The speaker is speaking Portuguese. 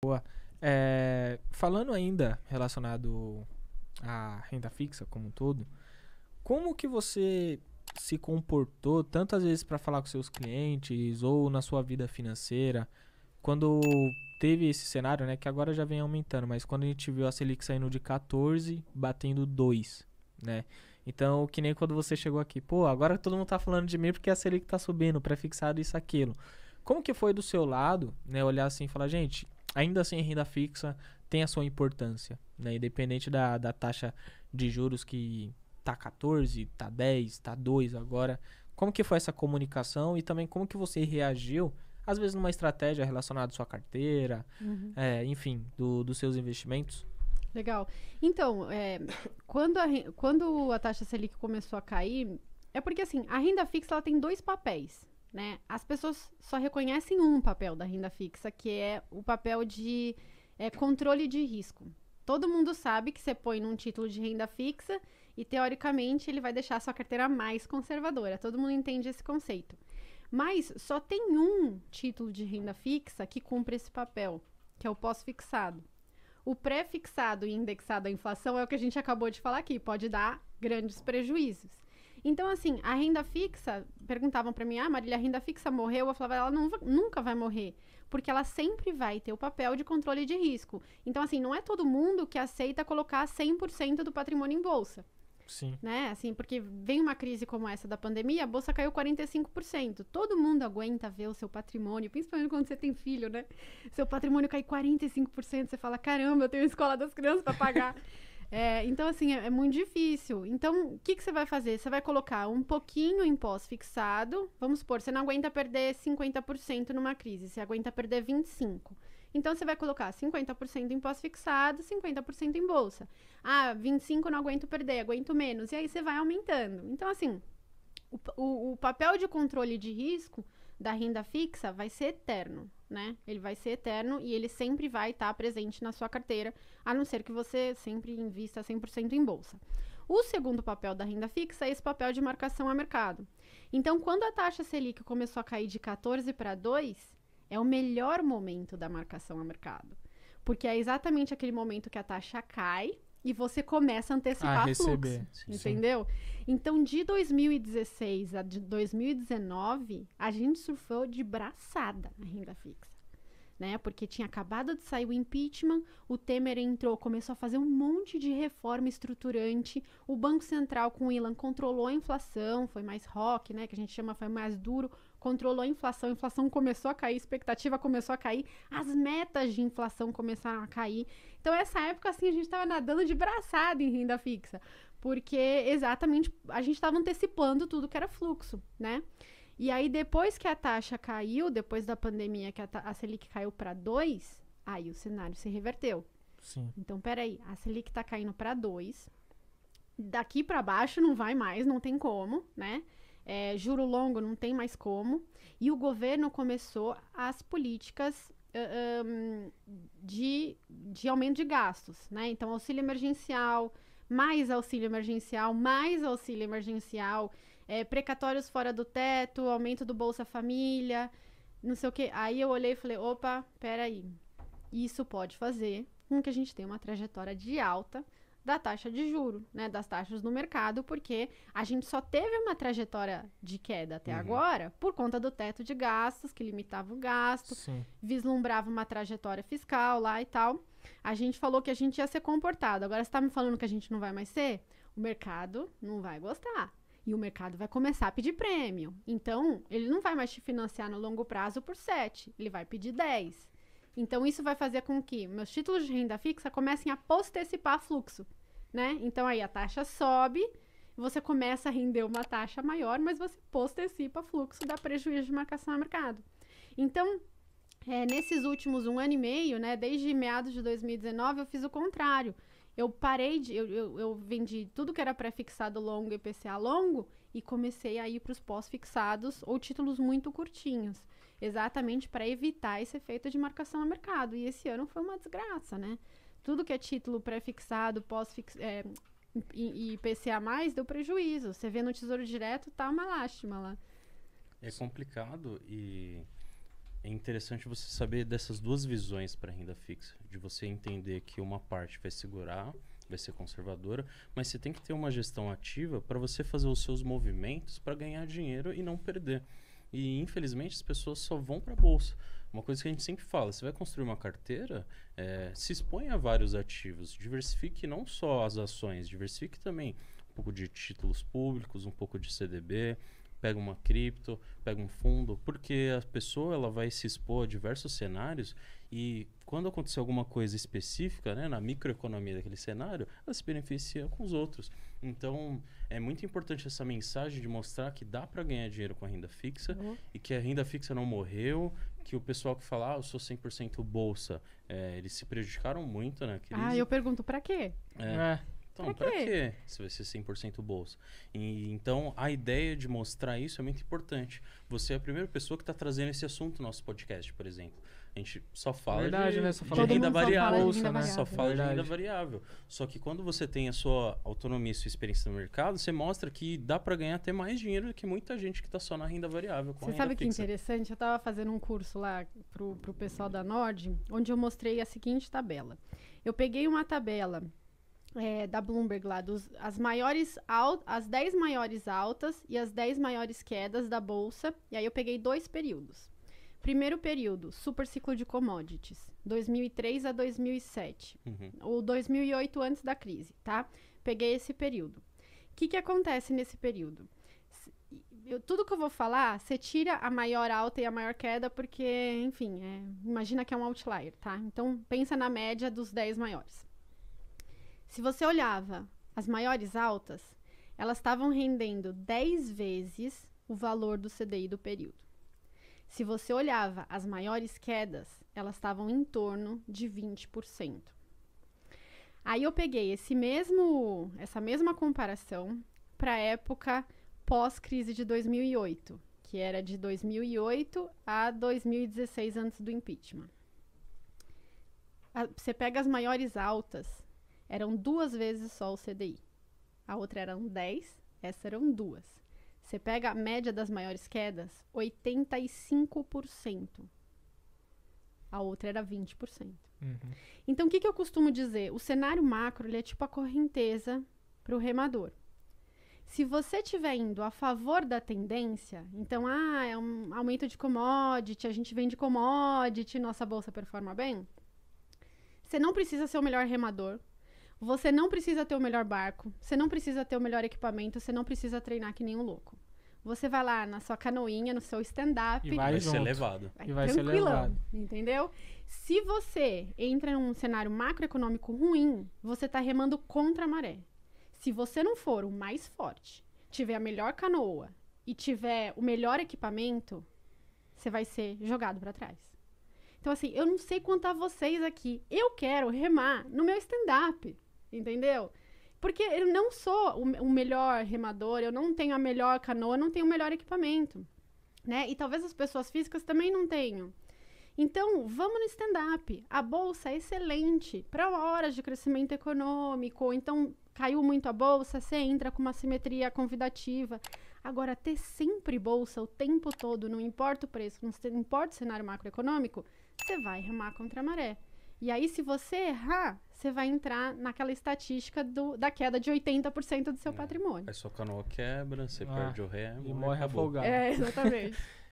Boa. Falando ainda relacionado à renda fixa como um todo, como que você se comportou tantas vezes para falar com seus clientes ou na sua vida financeira quando teve esse cenário, né, que agora já vem aumentando, mas quando a gente viu a Selic saindo de 14, batendo 2, né? Então, que nem quando você chegou aqui, pô, agora todo mundo tá falando de mim porque a Selic tá subindo, pré-fixado isso, aquilo. Como que foi do seu lado, né, olhar assim e falar, gente, ainda assim renda fixa tem a sua importância, né, independente da taxa de juros que tá 14, tá 10, tá 2 agora. Como que foi essa comunicação e também como que você reagiu, às vezes numa estratégia relacionada à sua carteira, Uhum. enfim, dos seus investimentos? Legal. Então, quando a taxa Selic começou a cair, é porque assim, a renda fixa ela tem dois papéis, né? As pessoas só reconhecem um papel da renda fixa, que é o papel de controle de risco. Todo mundo sabe que você põe num título de renda fixa e, teoricamente, ele vai deixar a sua carteira mais conservadora. Todo mundo entende esse conceito. Mas só tem um título de renda fixa que cumpre esse papel, que é o pós-fixado. O pré-fixado e indexado à inflação é o que a gente acabou de falar aqui, pode dar grandes prejuízos. Então, assim, a renda fixa, perguntavam para mim, Marília, a renda fixa morreu? Eu falava, ela nunca vai morrer, porque ela sempre vai ter o papel de controle de risco. Então, assim, não é todo mundo que aceita colocar 100% do patrimônio em bolsa. Sim. Né? Assim, porque vem uma crise como essa da pandemia, a bolsa caiu 45%. Todo mundo aguenta ver o seu patrimônio, principalmente quando você tem filho, né? Seu patrimônio cai 45%, você fala, caramba, eu tenho a escola das crianças para pagar. Então, assim, é muito difícil. Então, o que você vai fazer? Você vai colocar um pouquinho em pós-fixado. Vamos supor, você não aguenta perder 50% numa crise, você aguenta perder 25%. Então, você vai colocar 50% em pós-fixado, 50% em bolsa. 25 não aguento perder, aguento menos. E aí você vai aumentando. Então, assim, o papel de controle de risco da renda fixa vai ser eterno, né? Ele vai ser eterno e ele sempre vai estar presente na sua carteira, a não ser que você sempre invista 100% em bolsa. O segundo papel da renda fixa é esse papel de marcação a mercado. Então, quando a taxa Selic começou a cair de 14 para 2, é o melhor momento da marcação a mercado. Porque é exatamente aquele momento que a taxa cai e você começa a A antecipar fluxo, receber, sim. entendeu? Então, de 2016 a de 2019, a gente surfou de braçada na renda fixa. Né? Porque tinha acabado de sair o impeachment, o Temer entrou, começou a fazer um monte de reforma estruturante, o Banco Central com o Ilan controlou a inflação, foi mais rock, né, que a gente chama, foi mais duro, controlou a inflação começou a cair, a expectativa começou a cair, as metas de inflação começaram a cair. Então, essa época, assim, a gente estava nadando de braçada em renda fixa, porque exatamente a gente estava antecipando tudo que era fluxo, né? E aí, depois que a taxa caiu, depois da pandemia, que a Selic caiu para 2, aí o cenário se reverteu. Sim. Então, peraí, a Selic está caindo para 2, daqui para baixo não vai mais, não tem como, né? Juro longo não tem mais como. E o governo começou as políticas de aumento de gastos, né? Então, auxílio emergencial, mais auxílio emergencial, mais auxílio emergencial, precatórios fora do teto, aumento do Bolsa Família, não sei o que. Aí eu olhei e falei, opa, peraí, isso pode fazer com que a gente tenha uma trajetória de alta da taxa de juro, né, das taxas no mercado, porque a gente só teve uma trajetória de queda até agora por conta do teto de gastos, que limitava o gasto, Sim. vislumbrava uma trajetória fiscal lá e tal. A gente falou que a gente ia ser comportado. Agora você está me falando que a gente não vai mais ser? O mercado não vai gostar. E o mercado vai começar a pedir prêmio. Então, ele não vai mais te financiar no longo prazo por 7, ele vai pedir 10. Então, isso vai fazer com que meus títulos de renda fixa comecem a postecipar fluxo, né? Então, aí a taxa sobe, você começa a render uma taxa maior, mas você postecipa fluxo, dá prejuízo de marcação a mercado. Então, nesses últimos 1 ano e meio, né, desde meados de 2019, eu fiz o contrário. Eu parei de. Eu vendi tudo que era pré-fixado longo e PCA longo e comecei a ir para os pós-fixados ou títulos muito curtinhos. Exatamente para evitar esse efeito de marcação a mercado. E esse ano foi uma desgraça, né? Tudo que é título pré-fixado, e PCA deu prejuízo. Você vê no Tesouro Direto, tá uma lástima lá. É complicado e é interessante você saber dessas duas visões para renda fixa. De você entender que uma parte vai segurar, vai ser conservadora, mas você tem que ter uma gestão ativa para você fazer os seus movimentos para ganhar dinheiro e não perder. E, infelizmente, as pessoas só vão para a bolsa. Uma coisa que a gente sempre fala, você vai construir uma carteira, se expõe a vários ativos, diversifique não só as ações, diversifique também um pouco de títulos públicos, um pouco de CDB, pega uma cripto, pega um fundo, porque a pessoa ela vai se expor a diversos cenários e quando acontecer alguma coisa específica, né, na microeconomia daquele cenário, ela se beneficia com os outros. Então, é muito importante essa mensagem de mostrar que dá para ganhar dinheiro com a renda fixa e que a renda fixa não morreu, que o pessoal que fala, eu sou 100% bolsa, eles se prejudicaram muito na crise. Eu pergunto, pra quê? Então, pra quê? Se vai ser 100% bolsa. E, então, a ideia de mostrar isso é muito importante. Você é a primeira pessoa que está trazendo esse assunto no nosso podcast, por exemplo. A gente só fala de renda variável. Só fala de renda variável. Só que quando você tem a sua autonomia e sua experiência no mercado, você mostra que dá para ganhar até mais dinheiro do que muita gente que está só na renda variável. Você sabe que interessante? Eu estava fazendo um curso lá pro pessoal da Nord, onde eu mostrei a seguinte tabela. Eu peguei uma tabela da Bloomberg lá, as 10 maiores altas e as 10 maiores quedas da Bolsa. E aí eu peguei 2 períodos. Primeiro período, super ciclo de commodities, 2003 a 2007, ou 2008 antes da crise, tá? Peguei esse período. O que acontece nesse período? Tudo que eu vou falar, você tira a maior alta e a maior queda, porque, enfim, imagina que é um outlier, tá? Então, pensa na média dos 10 maiores. Se você olhava as maiores altas, elas estavam rendendo 10 vezes o valor do CDI do período. Se você olhava as maiores quedas, elas estavam em torno de 20%. Aí eu peguei essa mesma comparação para a época pós-crise de 2008, que era de 2008 a 2016 antes do impeachment. Você pega as maiores altas, eram 2 vezes só o CDI. A outra eram 10, essa eram 2. Você pega a média das maiores quedas, 85%. A outra era 20%. Então, o que eu costumo dizer? O cenário macro, ele é tipo a correnteza para o remador. Se você estiver indo a favor da tendência, então, é um aumento de commodity, a gente vende commodity, nossa bolsa performa bem, você não precisa ser o melhor remador, você não precisa ter o melhor barco, você não precisa ter o melhor equipamento, você não precisa treinar que nem um louco. Você vai lá na sua canoinha, no seu stand-up. E vai ser levado. Vai ser levado. Entendeu? Se você entra num cenário macroeconômico ruim, você está remando contra a maré. Se você não for o mais forte, tiver a melhor canoa e tiver o melhor equipamento, você vai ser jogado para trás. Então, assim, eu não sei quanto a vocês aqui. Eu quero remar no meu stand-up. Entendeu? Porque eu não sou o melhor remador, eu não tenho a melhor canoa, eu não tenho o melhor equipamento, né? E talvez as pessoas físicas também não tenham. Então, vamos no stand-up. A bolsa é excelente para horas de crescimento econômico. Então, caiu muito a bolsa, você entra com uma simetria convidativa. Agora, ter sempre bolsa o tempo todo, não importa o preço, não importa o cenário macroeconômico, você vai remar contra a maré. E aí, se você errar, você vai entrar naquela estatística da queda de 80% do seu patrimônio. Aí sua canoa quebra, você perde o remo e morre afogado. Exatamente.